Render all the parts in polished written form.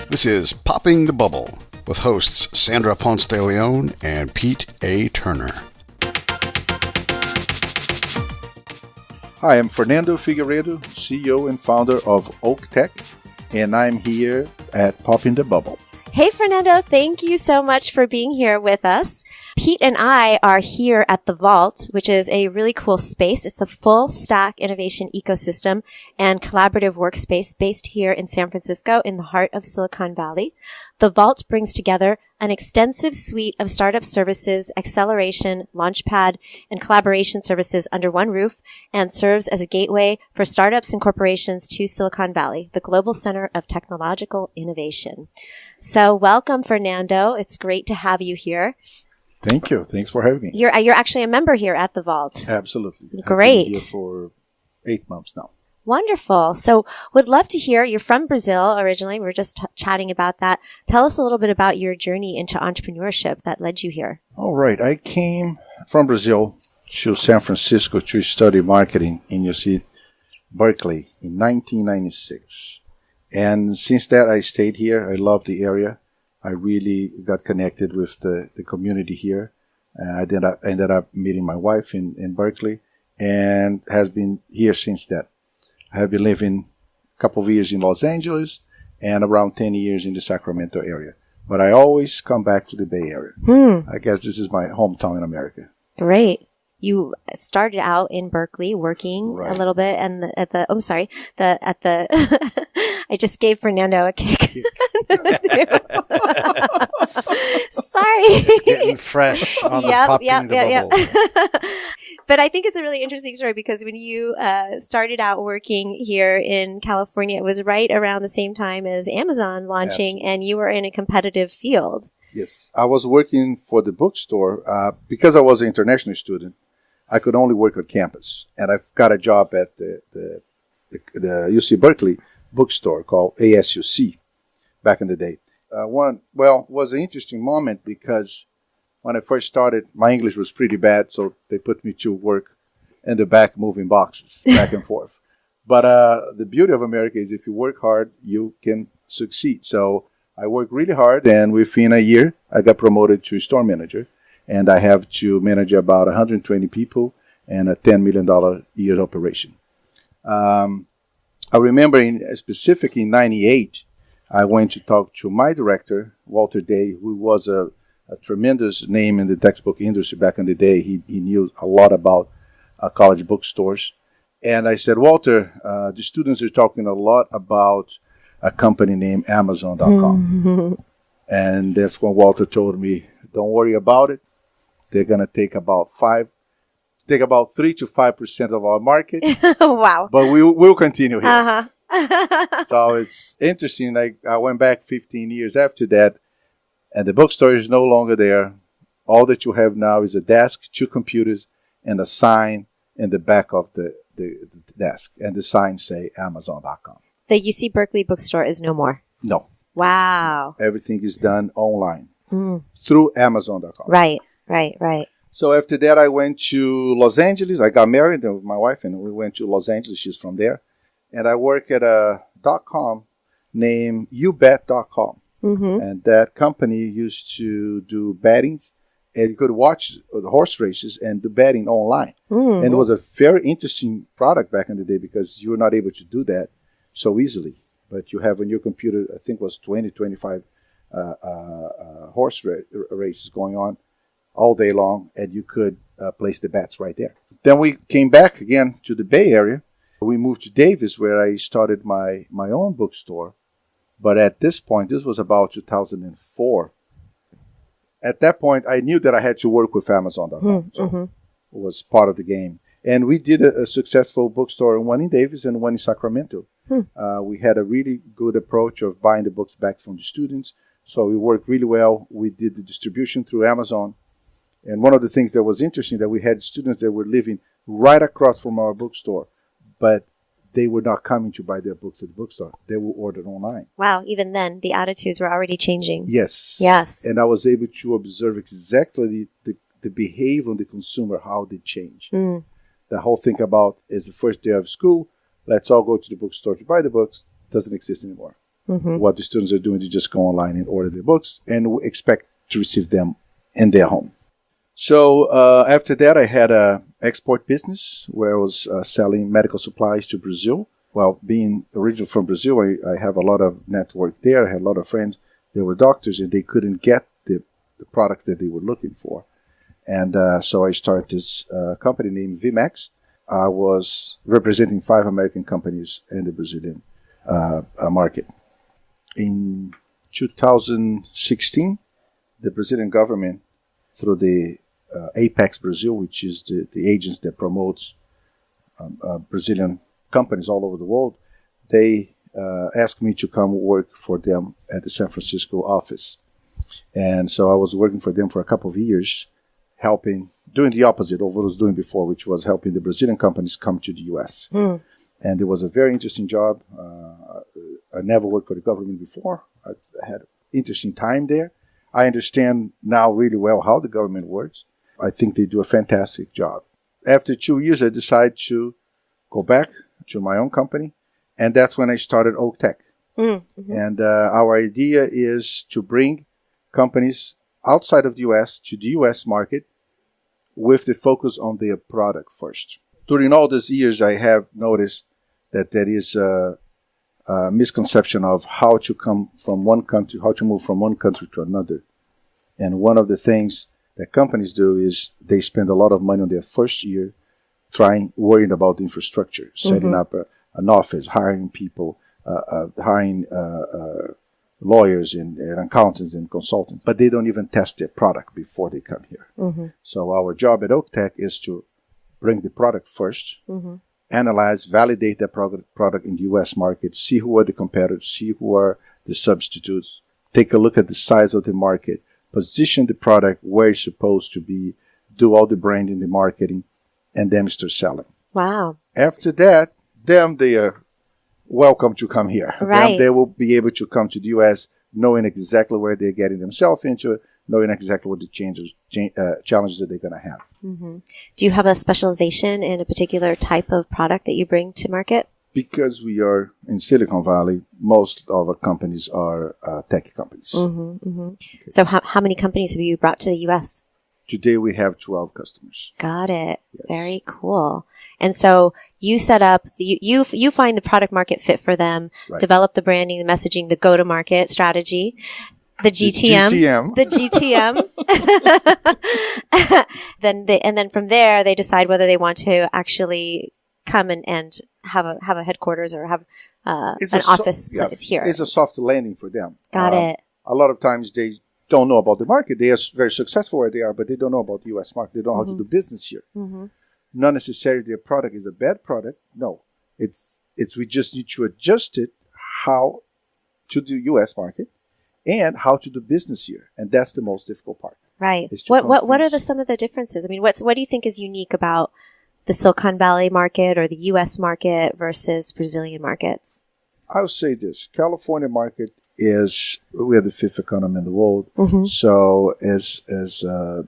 This is Popping the Bubble with hosts Sandra Ponce de Leon and Pete A. Turner. Hi, I'm Fernando Figueiredo, CEO and founder of Oak Tech, and I'm here at Popping the Bubble. Hey, Fernando, thank you so much for being here with us. Pete and I are here at The Vault, which is a really cool space. It's a full stack innovation ecosystem and collaborative workspace based here in San Francisco in the heart of Silicon Valley. The Vault brings together an extensive suite of startup services, acceleration, launchpad, and collaboration services under one roof and serves as a gateway for startups and corporations to Silicon Valley, the global center of technological innovation. So welcome, Fernando. It's great to have you here. Thank you. Thanks for having me. You're actually a member here at The Vault. Absolutely. Great. I've been here for 8 months now. Wonderful. So would love to hear, you're from Brazil originally. We were just chatting about that. Tell us a little bit about your journey into entrepreneurship that led you here. All right. I came from Brazil to San Francisco to study marketing in UC Berkeley in 1996. And since that, I stayed here. I love the area. I really got connected with the community here. I ended up meeting my wife in Berkeley and has been here since that. I have been living a couple of years in Los Angeles and around 10 years in the Sacramento area. But I always come back to the Bay Area. I guess this is my hometown in America. Great. You started out in Berkeley working a little bit and I just gave Fernando a kick. Sorry. It's getting fresh on the Popping the Bubble. But I think it's a really interesting story because when you started out working here in California, it was right around the same time as Amazon launching, and you were in a competitive field. Yes. I was working for the bookstore. Because I was an international student, I could only work on campus. And I've got a job at the UC Berkeley bookstore called ASUC back in the day. Was an interesting moment because when I first started, my English was pretty bad, so they put me to work in the back moving boxes back and forth. But the beauty of America is if you work hard, you can succeed. So I worked really hard, and within a year, I got promoted to store manager, and I have to manage about 120 people and a $10 million a year operation. I remember specifically in 98, I went to talk to my director, Walter Day, who was a tremendous name in the textbook industry back in the day. He knew a lot about college bookstores. And I said, Walter, the students are talking a lot about a company named Amazon.com. And that's when Walter told me, don't worry about it. They're going to take about 3 to 5% of our market. Wow. But we'll continue here. Uh-huh. So it's interesting. I went back 15 years after that, and the bookstore is no longer there. All that you have now is a desk, 2 computers, and a sign in the back of the desk. And the sign say Amazon.com. The UC Berkeley bookstore is no more. No. Wow. Everything is done online through Amazon.com. Right. So after that, I went to Los Angeles. I got married with my wife, and we went to Los Angeles. She's from there. And I work at a .com named YouBet.com. And that company used to do bettings, and you could watch the horse races and do betting online. And it was a very interesting product back in the day because you were not able to do that so easily. But you have on your computer, I think it was 25 horse races going on all day long, and you could place the bets right there. Then we came back again to the Bay Area. We moved to Davis, where I started my own bookstore. But at this point, this was about 2004. At that point, I knew that I had to work with Amazon.com. So it was part of the game. And we did a successful bookstore, one in Davis and one in Sacramento. We had a really good approach of buying the books back from the students. So we worked really well. We did the distribution through Amazon. And one of the things that was interesting, that we had students that were living right across from our bookstore, but they were not coming to buy their books at the bookstore. They were ordered online. Wow. Even then, the attitudes were already changing. Yes. And I was able to observe exactly the behavior of the consumer, how they change. The whole thing about is the first day of school, let's all go to the bookstore to buy the books, doesn't exist anymore. What the students are doing is just go online and order their books and expect to receive them in their home. So after that, I had a export business where I was selling medical supplies to Brazil. Well, being originally from Brazil, I have a lot of network there. I had a lot of friends. They were doctors, and they couldn't get the product that they were looking for. And so I started this company named Vimex. I was representing 5 American companies in the Brazilian market. In 2016, the Brazilian government, through the Apex Brazil, which is the agency that promotes Brazilian companies all over the world, they asked me to come work for them at the San Francisco office. And so I was working for them for a couple of years, doing the opposite of what I was doing before, which was helping the Brazilian companies come to the U.S. And it was a very interesting job. I never worked for the government before. I had an interesting time there. I understand now really well how the government works. I think they do a fantastic job. After 2 years, I decided to go back to my own company, and that's when I started Oak Tech. And our idea is to bring companies outside of the U.S. to the U.S. market with the focus on their product first. During all these years, I have noticed that there is a misconception of how to come from one country, how to move from one country to another. And one of the things that companies do is they spend a lot of money on their first year worrying about the infrastructure, setting up an office, hiring people, hiring lawyers and accountants and consultants. But they don't even test their product before they come here. So our job at Oak Tech is to bring the product first, analyze, validate that product in the U.S. market, see who are the competitors, see who are the substitutes, take a look at the size of the market, position the product where it's supposed to be, do all the branding, the marketing, and then start selling. Wow. After that, then they are welcome to come here. Right. Then they will be able to come to the U.S. knowing exactly where they're getting themselves into, knowing exactly what the challenges that they're going to have. Do you have a specialization in a particular type of product that you bring to market? Because we are in Silicon Valley, most of our companies are tech companies. So how many companies have you brought to the U.S.? Today we have 12 customers. Got it. Yes. Very cool. And so you set up, you find the product market fit for them, Right. develop the branding, the messaging, the go-to-market strategy, the GTM. The GTM. then from there, they decide whether they want to actually come and have a headquarters or have an office place here. It's a soft landing for them. Got it. A lot of times they don't know about the market. They are very successful where they are, but they don't know about the U.S. market. They don't know how to do business here. Not necessarily their product is a bad product. No, it's we just need to adjust it how to do U.S. market and how to do business here, and that's the most difficult part. Right. What are some of the differences? I mean, what do you think is unique about the Silicon Valley market or the U.S. market versus Brazilian markets? I would say this: California market we are the 5th economy in the world. So as the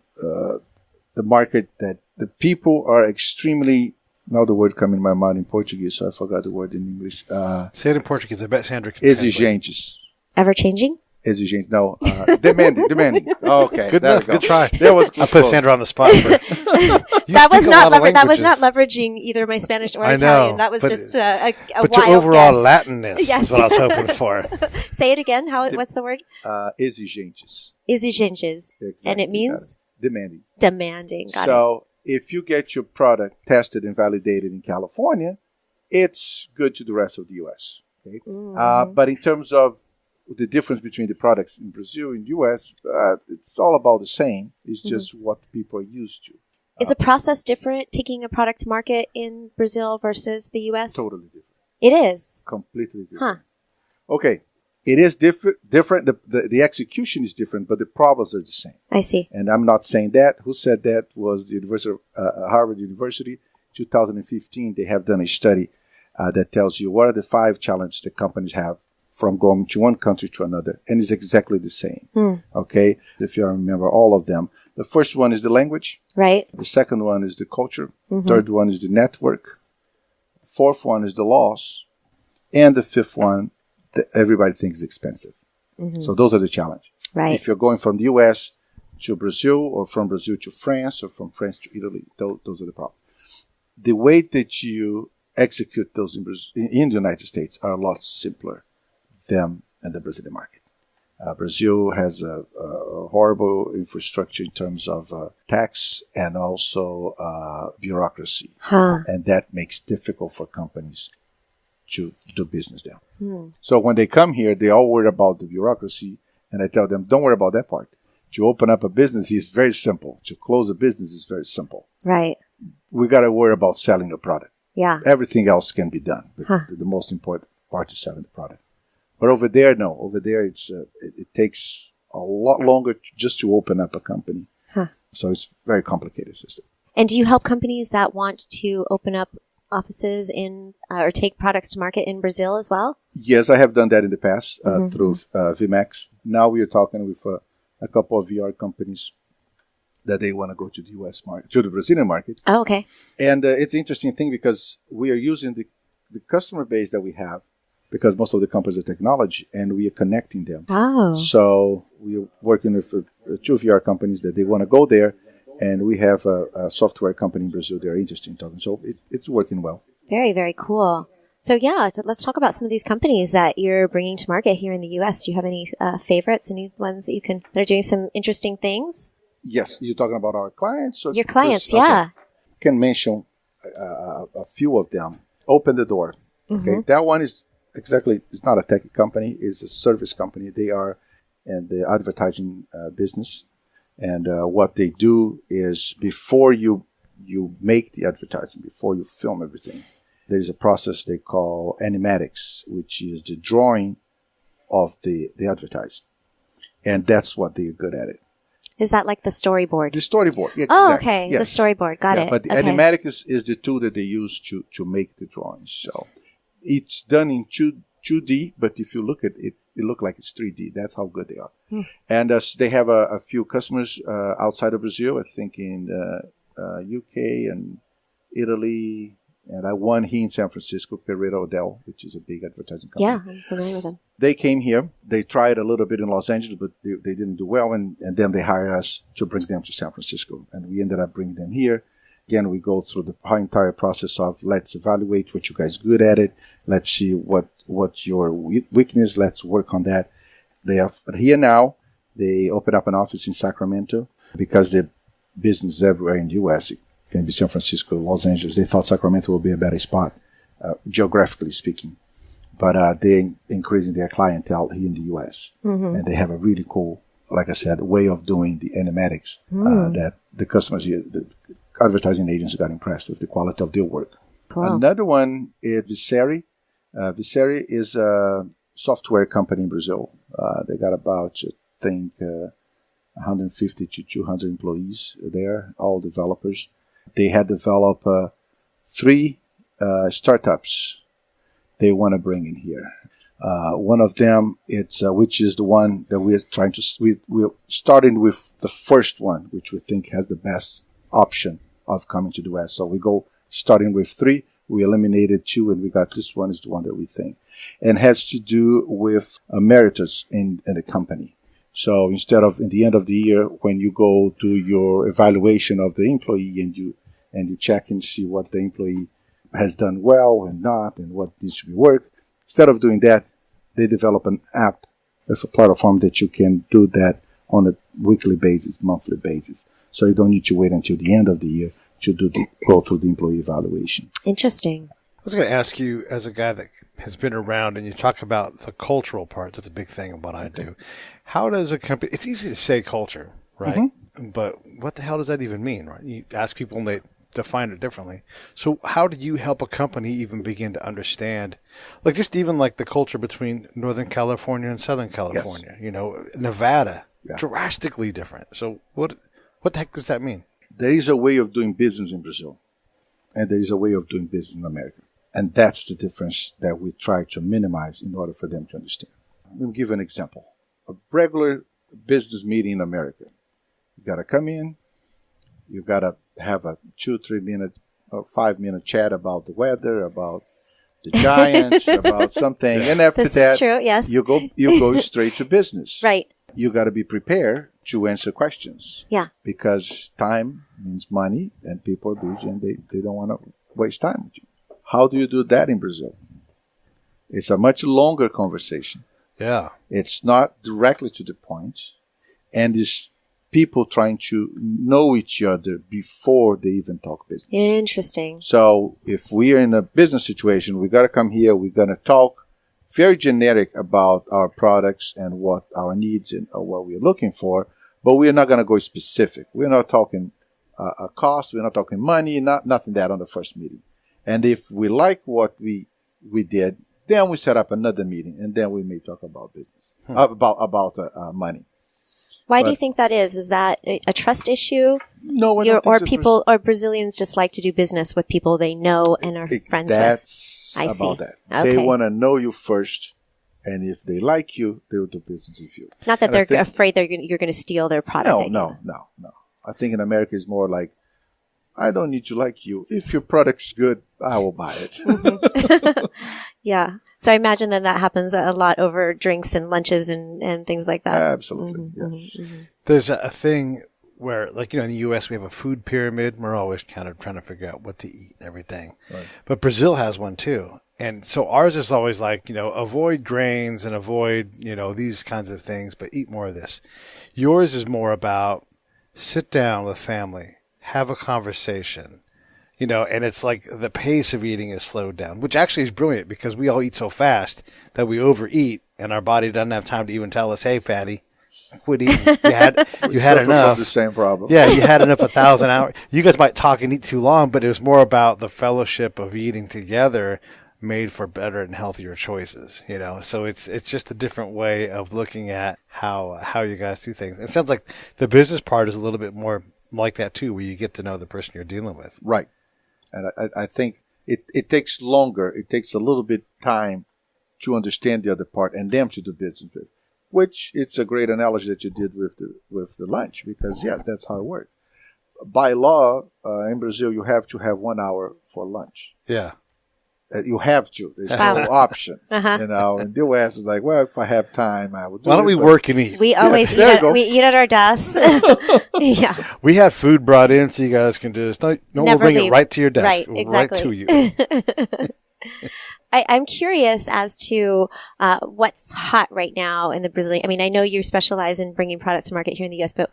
market that the people are extremely, now the word coming in my mind in Portuguese, so I forgot the word in English. Say it in Portuguese. I bet Sandra can translate. Exigentes. Ever changing? Exigentes. No, demanding. Okay, Good enough. Good try. That was I put Sandra on the spot. That was not leveraging either my Spanish or Italian. That was just a but wild your overall guess. Latanness Yes. is what I was hoping for. Say it again. What's the word? exigentes. Exigentes. Exactly. And it means? Demanding. Demanding. Got it. So if you get your product tested and validated in California, it's good to the rest of the U.S. Okay? But in terms of the difference between the products in Brazil and U.S., it's all about the same. It's just what people are used to. Is the process different taking a product to market in Brazil versus the U.S.? Totally different. It is? Completely different. Okay. It is different. The execution is different, but the problems are the same. I see. And I'm not saying that. Who said that was the University of Harvard University. 2015, they have done a study that tells you what are the 5 challenges that companies have from going to one country to another. And it's exactly the same. Okay? If you remember all of them. The first one is the language. Right. The second one is the culture. Third one is the network. Fourth one is the laws. And the fifth one everybody thinks it's expensive. So those are the challenge. Right. If you're going from the U.S. to Brazil, or from Brazil to France, or from France to Italy, those are the problems. The way that you execute those in the United States are a lot simpler than in the Brazilian market. Brazil has a horrible infrastructure in terms of tax and also bureaucracy. And that makes it difficult for companies to do business there. So when they come here, they all worry about the bureaucracy, and I tell them, don't worry about that part. To open up a business is very simple. To close a business is very simple. Right. We got to worry about selling a product. Yeah. Everything else can be done. But the most important part is selling the product. But over there, no. Over there, it takes a lot longer just to open up a company. So it's a very complicated system. And do you help companies that want to open up offices in or take products to market in Brazil as well? Yes, I have done that in the past through VMAX. Now we are talking with a couple of VR companies that they want to go to the U.S. market, to the Brazilian market. Oh, okay. And it's an interesting thing because we are using the customer base that we have, because most of the companies are technology, and we are connecting them. Oh. So we are working with two VR companies that they want to go there, and we have a software company in Brazil they're interested in talking. So it's working well. Very, very cool. So let's talk about some of these companies that you're bringing to market here in the U.S. Do you have any favorites, any ones that that are doing some interesting things? Yes. You're talking about our clients? Or your clients, just, yeah. Okay. Can mention a few of them. Open the Door. Okay, that one is it's not a tech company, it's a service company. They are in the advertising business. And what they do is before you make the advertising, before you film everything, there is a process they call animatics, which is the drawing of the advertising. And that's what they're good at it. Is that like the storyboard? The storyboard, yeah, Oh, exactly. okay. Yes. The storyboard. Got it. But the okay. animatics is the tool that they use to make the drawings. So it's done in 2D, but if you look at it, it looks like it's 3D. That's how good they are. And they have a few customers outside of Brazil, I think in UK and Italy. And I won here in San Francisco, Pereira Odell, which is a big advertising company. Yeah, I'm familiar with them. They came here. They tried a little bit in Los Angeles, but they didn't do well. And then they hired us to bring them to San Francisco. And we ended up bringing them here. Again, we go through the entire process of let's evaluate what you guys are good at it. Let's see what's your weakness. Let's work on that. They are here now. They opened up an office in Sacramento because the business is everywhere in the U.S. It can be San Francisco, Los Angeles. They thought Sacramento would be a better spot, geographically speaking. But they're increasing their clientele here in the U.S. And they have a really cool, like I said, way of doing the animatics that the customers here, the advertising agents got impressed with the quality of their work. Cool. Another one is Viceri. Viceri is a software company in Brazil. They got about, I think, 150 to 200 employees there, all developers. They had developed 3 startups they want to bring in here. One of them, which is the one that we're trying to. We're starting with the first one, which we think has the best option of coming to the West. So we go starting with 3. We eliminated 2, and we got this one is the one that we think, and has to do with emeritus in the company. So instead of in the end of the year when you go do your evaluation of the employee and you check and see what the employee has done well and not and what needs to be worked, instead of doing that, they develop an app with a platform that you can do that on a weekly basis, monthly basis. So you don't need to wait until the end of the year to go through the employee evaluation. Interesting. I was going to ask you, as a guy that has been around, and you talk about the cultural part, that's a big thing of what I do. How does a company, it's easy to say culture, right? But what the hell does that even mean, right? You ask people and they define it differently. So how did you help a company even begin to understand, like just even like the culture between Northern California and Southern California, you know, Nevada, drastically different. So what the heck does that mean? There is a way of doing business in Brazil, and there is a way of doing business in America. And that's the difference that we try to minimize in order for them to understand. Let me give you an example. A regular business meeting in America. You got to come in. You got to have a 2-3 minute or 5 minute chat about the weather, about the giants, about something, and after This that, is true, yes. you go straight to business. Right. You got to be prepared to answer questions. Yeah. Because time means money, and people are busy, and they don't want to waste time with you. How do you do that in Brazil? It's a much longer conversation. Yeah. It's not directly to the point, and it's people trying to know each other before they even talk business. Interesting. So if we are in a business situation, we got to come here, we're going to talk very generic about our products and what our needs and what we're looking for, but we're not going to go specific. We're not talking a cost, we're not talking money, nothing that on the first meeting. And if we like what we did, then we set up another meeting, and then we may talk about business, about money. Why do you think that is? Is that a trust issue? No, I don't think or so. people or Brazilians just like to do business with people they know and are friends That's with? I see. about that. Okay. They want to know you first, and if they like you, they'll do business with you. Not that And I they're think- afraid you're going to steal their product. No. I think in America it's more like, I don't need to like you. If your product's good, I will buy it. Yeah. So I imagine that happens a lot over drinks and lunches and things like that. Absolutely, yes. There's a thing where, like, in the U.S. we have a food pyramid. We're always kind of trying to figure out what to eat and everything. Right. But Brazil has one too. And so ours is always like, avoid grains and avoid, these kinds of things, but eat more of this. Yours is more about sit down with family, have a conversation, and it's like the pace of eating is slowed down, which actually is brilliant because we all eat so fast that we overeat and our body doesn't have time to even tell us, hey, fatty, quit eating. You had Suffer enough. from the same problem. Yeah, you had enough 1,000 hours. You guys might talk and eat too long, but it was more about the fellowship of eating together made for better and healthier choices, So it's just a different way of looking at how you guys do things. It sounds like the business part is a little bit more like that too, where you get to know the person you're dealing with. Right. And I think it takes longer. It takes a little bit time to understand the other part and them to do business with, which it's a great analogy that you did with the lunch, because, yes, that's how it works. By law, in Brazil, you have to have 1 hour for lunch. Yeah. You have to. There's Wow. no option. Uh-huh. And the U.S. is like, well, if I have time, I would do Why don't it, we but- work and eat? We always there you go. we eat at our desks. Yeah. We have food brought in so you guys can just, no, we'll Never bring it leave. right to your desk. Right, exactly. Right to you. I'm curious as to what's hot right now in the Brazilian. I mean, I know you specialize in bringing products to market here in the U.S., but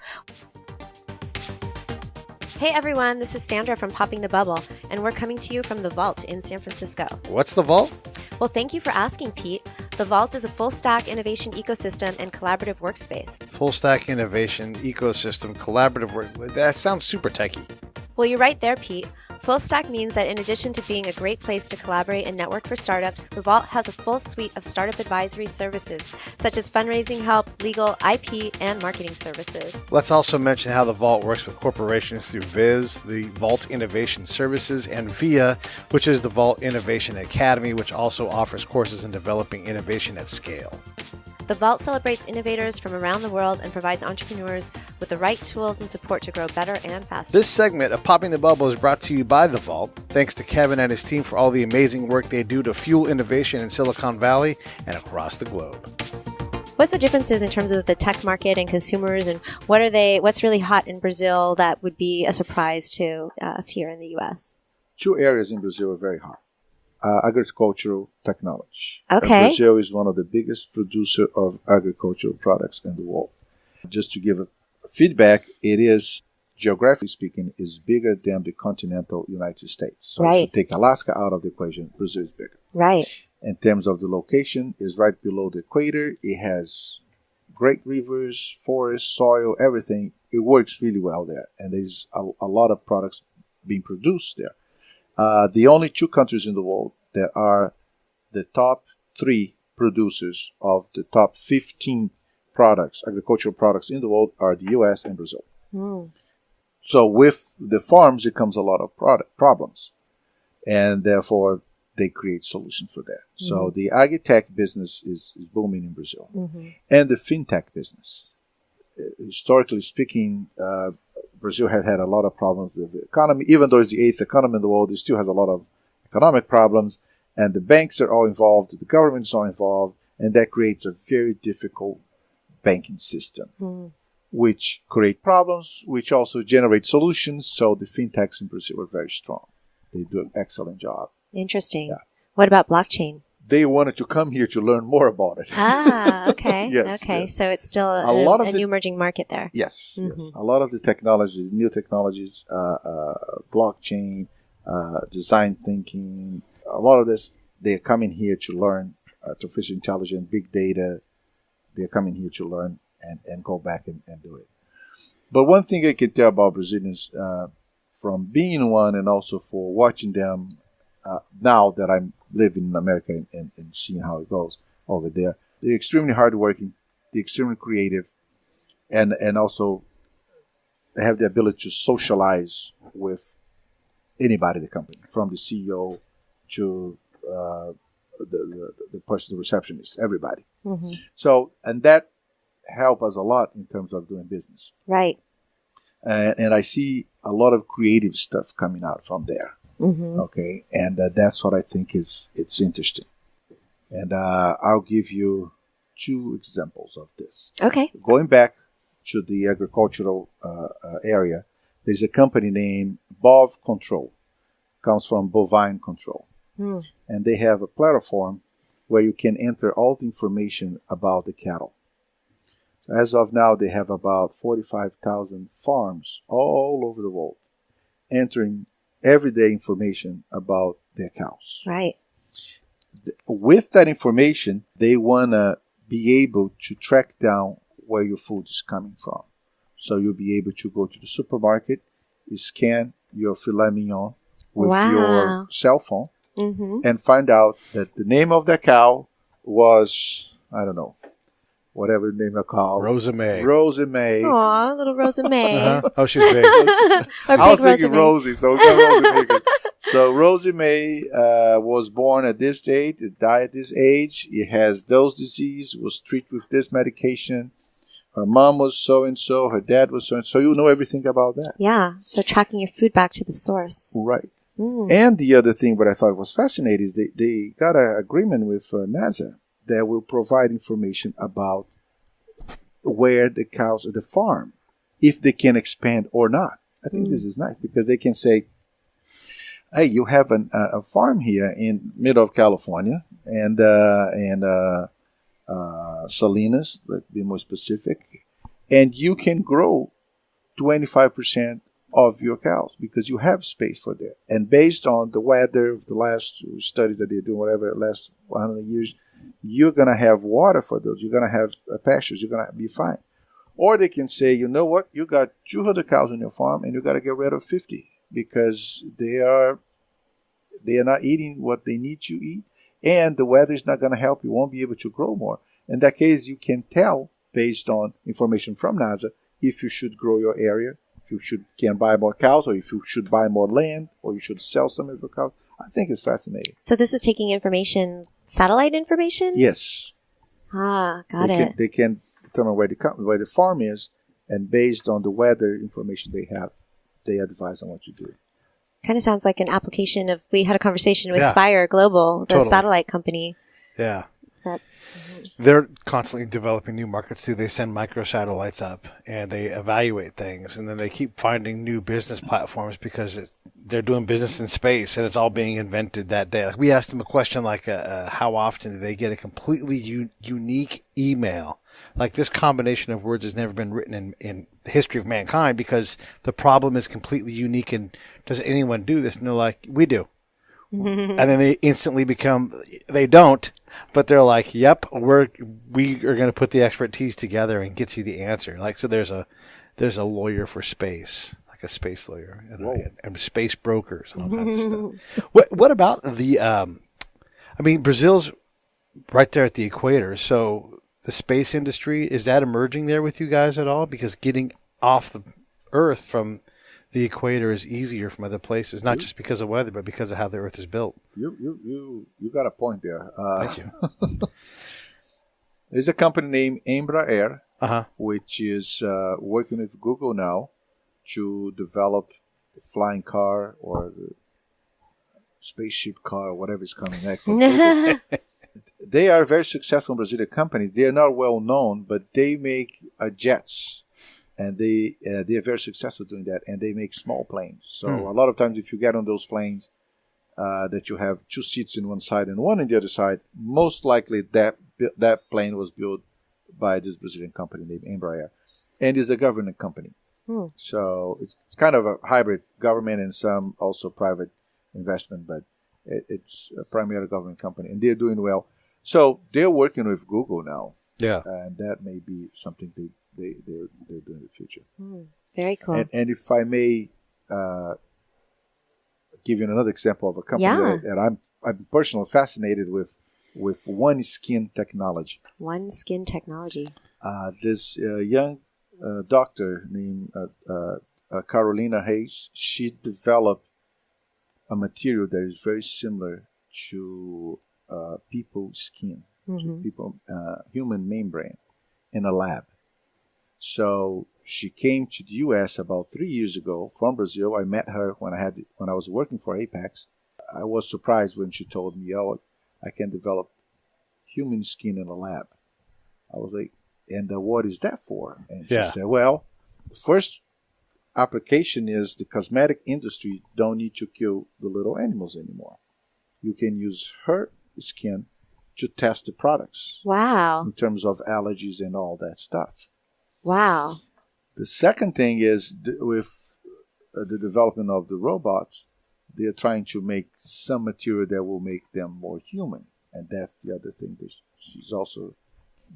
hey everyone, this is Sandra from Popping the Bubble, and we're coming to you from the Vault in San Francisco. What's the vault? Well, thank you for asking, Pete. The Vault is a full-stack innovation ecosystem and collaborative workspace. Full stack innovation, ecosystem, collaborative work. That sounds super techy. Well, you're right there, Pete. Full stack means that in addition to being a great place to collaborate and network for startups, the Vault has a full suite of startup advisory services, such as fundraising help, legal, IP, and marketing services. Let's also mention how the Vault works with corporations through Viz, the Vault Innovation Services, and VIA, which is the Vault Innovation Academy, which also offers courses in developing innovation at scale. The Vault celebrates innovators from around the world and provides entrepreneurs with the right tools and support to grow better and faster. This segment of Popping the Bubble is brought to you by the Vault. Thanks to Kevin and his team for all the amazing work they do to fuel innovation in Silicon Valley and across the globe. What's the differences in terms of the tech market and consumers, and what's really hot in Brazil that would be a surprise to us here in the U.S.? 2 areas in Brazil are very hot. Agricultural technology. Okay. Brazil is one of the biggest producer of agricultural products in the world. Just to give a feedback, it is, geographically speaking, is bigger than the continental United States. So Right. if you take Alaska out of the equation, Brazil is bigger. Right. In terms of the location, is right below the equator. It has great rivers, forests, soil, everything. It works really well there. And there's a lot of products being produced there. The only 2 countries in the world that are the top 3 producers of the top 15 products, agricultural products in the world, are the U.S. and Brazil. Mm. So with the farms, it comes a lot of problems. And therefore, they create solutions for that. Mm-hmm. So the agri-tech business is booming in Brazil. Mm-hmm. And the fintech business. Historically speaking, Brazil had a lot of problems with the economy. Even though it's the 8th economy in the world, it still has a lot of economic problems. And the banks are all involved, the governments are involved, and that creates a very difficult banking system, which create problems, which also generate solutions. So the fintechs in Brazil are very strong. They do an excellent job. Interesting. Yeah. What about blockchain? They wanted to come here to learn more about it. Okay. Yes, Okay. yes. So it's still a new emerging market there. Yes, yes. A lot of the technology, new technologies, blockchain, design thinking, a lot of this, they're coming here to learn artificial intelligence, big data. They're coming here to learn and go back and do it. But one thing I can tell about Brazilians, from being one and also for watching them now that I'm living in America and seeing how it goes over there, they're extremely hardworking, they're extremely creative, and also they have the ability to socialize with anybody in the company, from the CEO to the person, the receptionist, everybody. So, and that help us a lot in terms of doing business. Right. And I see a lot of creative stuff coming out from there. Okay, and that's what I think it's interesting. And I'll give you 2 examples of this. Okay. Going back to the agricultural area, there's a company named Bov Control. Comes from bovine control. And they have a platform where you can enter all the information about the cattle. As of now, they have about 45,000 farms all over the world entering everyday information about their cows. Right. With that information, they want to be able to track down where your food is coming from. So you'll be able to go to the supermarket, scan your filet mignon with your cell phone, and find out that the name of that cow was, I don't know, whatever the name of the cow. Rosa May. Rosa May. Aw, little Rosa May. Oh, she's big. I was thinking Rosie, so it's not Rosie May. So Rosie May was born at this date, died at this age. It has those disease, was treated with this medication. Her mom was so-and-so, her dad was so-and-so. So you know everything about that. Yeah, so tracking your food back to the source. Right. And the other thing what I thought was fascinating is they got an agreement with NASA that will provide information about where the cows at the farm, if they can expand or not. I think this is nice because they can say, hey, you have a farm here in middle of California and Salinas, let's be more specific, and you can grow 25% of your cows because you have space for that. And based on the weather of the last studies that they're doing, whatever, last 100 years, you're going to have water for those. You're going to have pastures. You're going to be fine. Or they can say, you know what? You got 200 cows on your farm and you got to get rid of 50 because they are not eating what they need to eat. And the weather is not going to help. You won't be able to grow more. In that case, you can tell based on information from NASA if you should grow your area, if you can buy more cows, or if you should buy more land, or you should sell some of your cows. I think it's fascinating. So this is taking information, satellite information? Yes. Ah, got it. They can determine where the farm is, and based on the weather information they have, they advise on what to do. Kind of sounds like an application of, we had a conversation with Spire Global, the satellite company. Yeah. They're constantly developing new markets too. They send microsatellites up and they evaluate things, and then they keep finding new business platforms because they're doing business in space and it's all being invented that day. Like we asked them a question like, how often do they get a completely unique email? Like this combination of words has never been written in the history of mankind because the problem is completely unique. And does anyone do this? And they're like, we do. And then they instantly they don't, but they're like, yep, we are going to put the expertise together and get you the answer. Like, so there's a lawyer for space, like a space lawyer and space brokers and all kinds of stuff. What about Brazil's right there at the equator. So the space industry, is that emerging there with you guys at all? Because getting off the Earth from the equator is easier from other places, not just because of weather, but because of how the Earth is built. You got a point there. Thank you. There's a company named Embraer, which is working with Google now to develop a flying car or spaceship car, whatever is coming next. From Google. They are very successful Brazilian companies. They are not well known, but they make jets, and they are very successful doing that. And they make small planes. So a lot of times, if you get on those planes, that you have 2 seats in one side and one in the other side, most likely that plane was built by this Brazilian company named Embraer, and is a government company. So it's kind of a hybrid government and some also private investment, but it's a primarily government company, and they're doing well. So they're working with Google now, and that may be something they're doing in the future. Very cool. And if I may give you another example of a company that I'm personally fascinated with One Skin Technology. One Skin Technology. This young doctor named Carolina Hayes, she developed a material that is very similar to people's skin, to human membrane, in a lab. So she came to the U.S. about 3 years ago from Brazil. I met her when I was working for Apex. I was surprised when she told me, "Oh, I can develop human skin in a lab." I was like, "And what is that for?" And she said, "Well, the first application is the cosmetic industry don't need to kill the little animals anymore. You can use her skin to test the products. Wow. In terms of allergies and all that stuff." Wow. The second thing is with the development of the robots, they're trying to make some material that will make them more human. And that's the other thing that she's also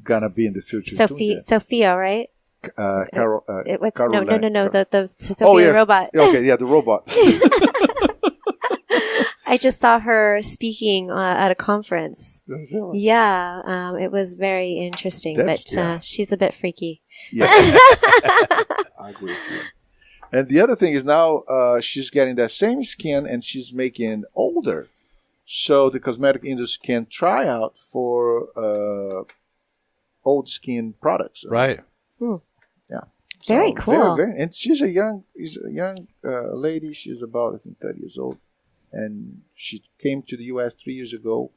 going to be in the future. Sophia, right? Carol. No. The Sophia robot. Okay, the robot. I just saw her speaking at a conference. Yeah, it was very interesting, but she's a bit freaky. Yeah, I agree with you. And the other thing is now she's getting that same skin and she's making older. So the cosmetic industry can try out for old skin products. Right. Yeah. Very cool. And she's a young lady. She's about, I think, 30 years old. And she came to the U.S. 3 years ago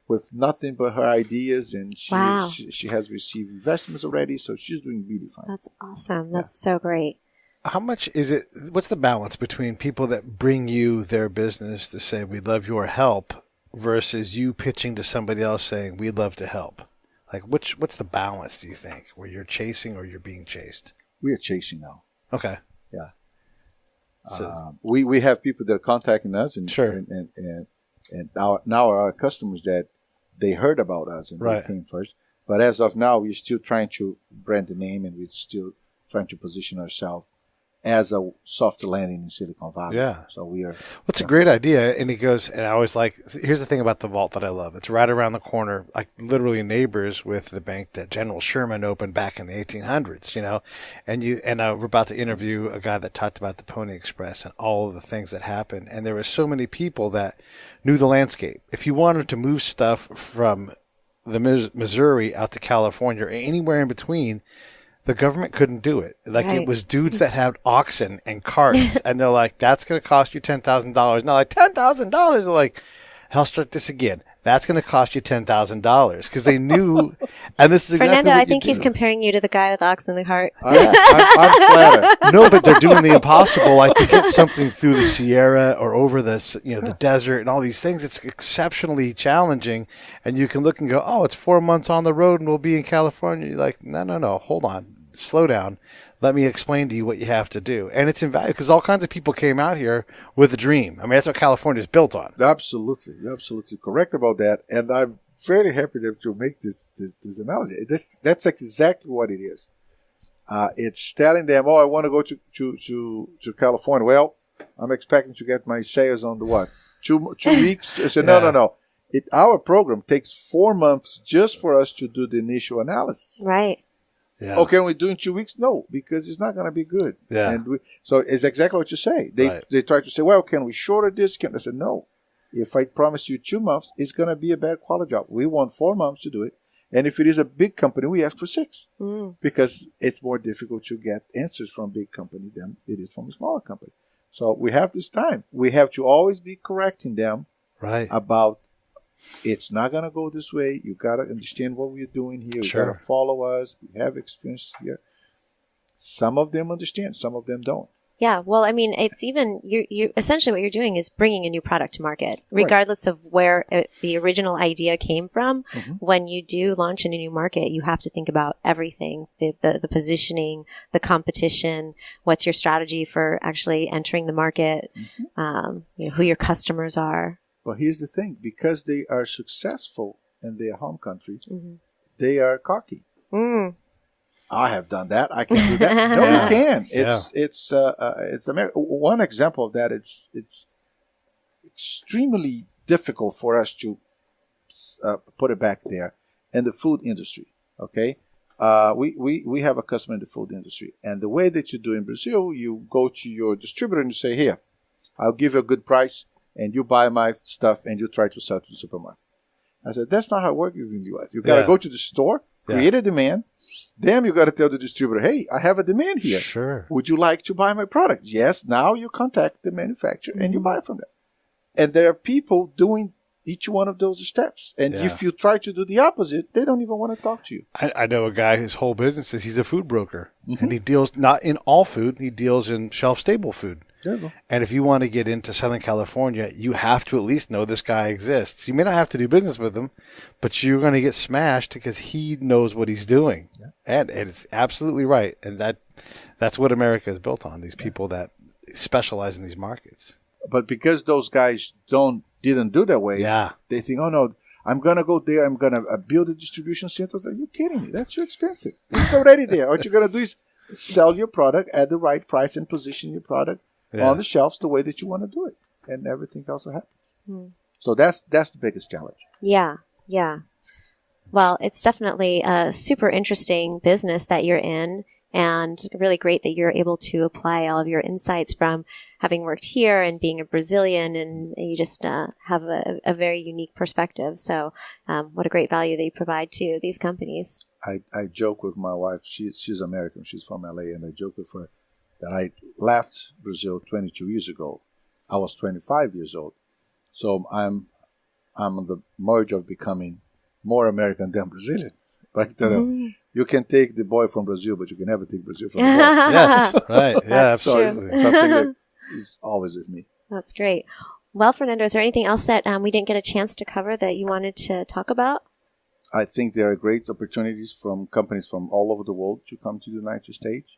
with nothing but her ideas, and she has received investments already, so she's doing really fine. That's awesome. That's so great. How much is it? What's the balance between people that bring you their business to say, "We'd love your help," versus you pitching to somebody else saying, "We'd love to help"? Like, what's the balance, do you think, where you're chasing or you're being chased? We are chasing now. Okay. Yeah. So we have people that are contacting us, and now our customers that they heard about us and they came first. But as of now, we're still trying to brand the name, and we're still trying to position ourselves as a soft landing in Silicon Valley. Yeah. So we are. That's a great idea. And he goes, and I always like, here's the thing about the vault that I love. It's right around the corner, like literally neighbors with the bank that General Sherman opened back in the 1800s, you know. And we're about to interview a guy that talked about the Pony Express and all of the things that happened. And there were so many people that knew the landscape. If you wanted to move stuff from the Missouri out to California or anywhere in between, the government couldn't do it. Like it was dudes that had oxen and carts, and they're like, "That's going to cost you $10,000." And they're like, $10,000. They're like, "I'll start this again. That's going to cost you $10,000," because they knew. And this is exactly Fernando, what I think he's comparing you to the guy with the ox in the cart. I'm flattered. No, but they're doing the impossible, like to get something through the Sierra or over the desert and all these things. It's exceptionally challenging, and you can look and go, "Oh, it's 4 months on the road, and we'll be in California." You're like, no, hold on, slow down. Let me explain to you what you have to do. And it's invaluable because all kinds of people came out here with a dream. I mean, that's what California is built on. Absolutely. You're absolutely correct about that. And I'm very happy to make this analogy. That's exactly what it is. It's telling them, "Oh, I want to go to California." Well, I'm expecting to get my sales on the what? 2 weeks? I said, no. Our program takes 4 months just for us to do the initial analysis. Right. Yeah. Oh, can we do in 2 weeks? No, because it's not going to be good. Yeah. And so it's exactly what you say. They try to say, "Well, can we shorter this?" I said, "No. If I promise you 2 months, it's going to be a bad quality job. We want 4 months to do it. And if it is a big company, we ask for 6 because it's more difficult to get answers from a big company than it is from a smaller company. So we have this time. We have to always be correcting them Right. about it's not going to go this way. You got to understand what we're doing here. Sure. You got to follow us. We have experience here. Some of them understand. Some of them don't. Yeah, well, I mean, it's even you essentially what you're doing is bringing a new product to market, regardless of where the original idea came from. When you do launch in a new market, you have to think about everything: the positioning, the competition, what's your strategy for actually entering the market, who your customers are. But here's the thing: because they are successful in their home country, they are cocky. I have done that. I can do that. No, you can. It's America. One example of that. It's extremely difficult for us to put it back there in the food industry. Okay, we have a customer in the food industry, and the way that you do in Brazil, you go to your distributor and you say, "Here, I'll give you a good price, and you buy my stuff, and you try to sell to the supermarket." I said, "That's not how it works in the U.S. You got to go to the store, create a demand." Then you got to tell the distributor, "Hey, I have a demand here. Sure. Would you like to buy my product?" Yes. Now you contact the manufacturer and you buy from them. And there are people doing each one of those steps. And if you try to do the opposite, they don't even want to talk to you. I know a guy whose whole business is he's a food broker. And he deals not in all food. He deals in shelf-stable food. There you go. And if you want to get into Southern California, you have to at least know this guy exists. You may not have to do business with him, but you're going to get smashed because he knows what he's doing. Yeah. And it's absolutely right. And that's what America is built on, these people that specialize in these markets. But because those guys didn't do that way, they think, "Oh, no, I'm going to go there. I'm going to build a distribution center." Are you kidding me? That's too expensive. It's already there. What you're going to do is sell your product at the right price and position your product on the shelves the way that you want to do it. And everything else happens. So that's the biggest challenge. Yeah. Well, it's definitely a super interesting business that you're in, and really great that you're able to apply all of your insights from having worked here and being a Brazilian, and you just have a very unique perspective. So what a great value that you provide to these companies. I joke with my wife. She's American. She's from LA, and I joke with her that I left Brazil 22 years ago. I was 25 years old. So I'm on the merge of becoming more American than Brazilian. But you can take the boy from Brazil, but you can never take Brazil from the boy. Yes, right. Yeah, So absolutely. it's something that is always with me. That's great. Well, Fernando, is there anything else that we didn't get a chance to cover that you wanted to talk about? I think there are great opportunities from companies from all over the world to come to the United States.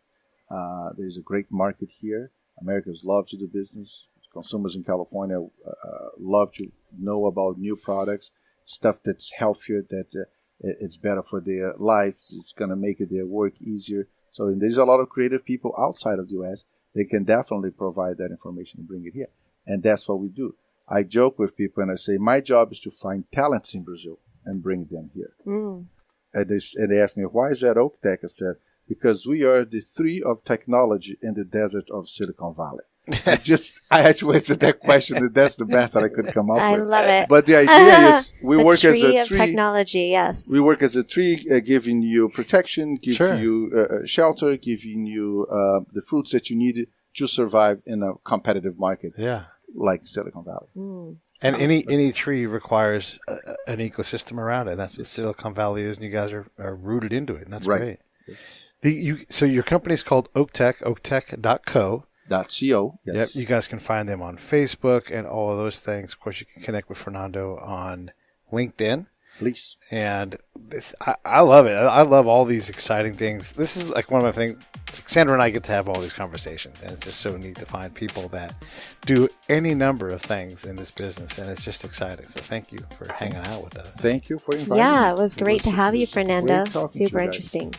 There's a great market here. Americans love to do business. Consumers in California love to know about new products, stuff that's healthier, that it's better for their lives. It's going to make their work easier. So there's a lot of creative people outside of the U.S. They can definitely provide that information and bring it here. And that's what we do. I joke with people and I say, my job is to find talents in Brazil and bring them here. And they ask me, why is that Oak Tech? I said, because we are the three of technology in the desert of Silicon Valley. I actually answered that question. That's the best that I could come up with. I love it. But the idea is we work as a tree of tree. Technology, yes. We work as a tree, giving you protection, giving you shelter, giving you the fruits that you need to survive in a competitive market like Silicon Valley. And any tree requires an ecosystem around it. That's what Silicon Valley is, and you guys are rooted into it, and that's great. So your company's called Oak Tech, oaktech.co. .co. Yes. Yep. You guys can find them on Facebook and all of those things. Of course, you can connect with Fernando on LinkedIn. Please. And I love it. I love all these exciting things. This is like one of my things. Sandra and I get to have all these conversations, and it's just so neat to find people that do any number of things in this business, and it's just exciting. So thank you for hanging out with us. Thank you for inviting me. Yeah, it was great to have you, Fernando. Super interesting.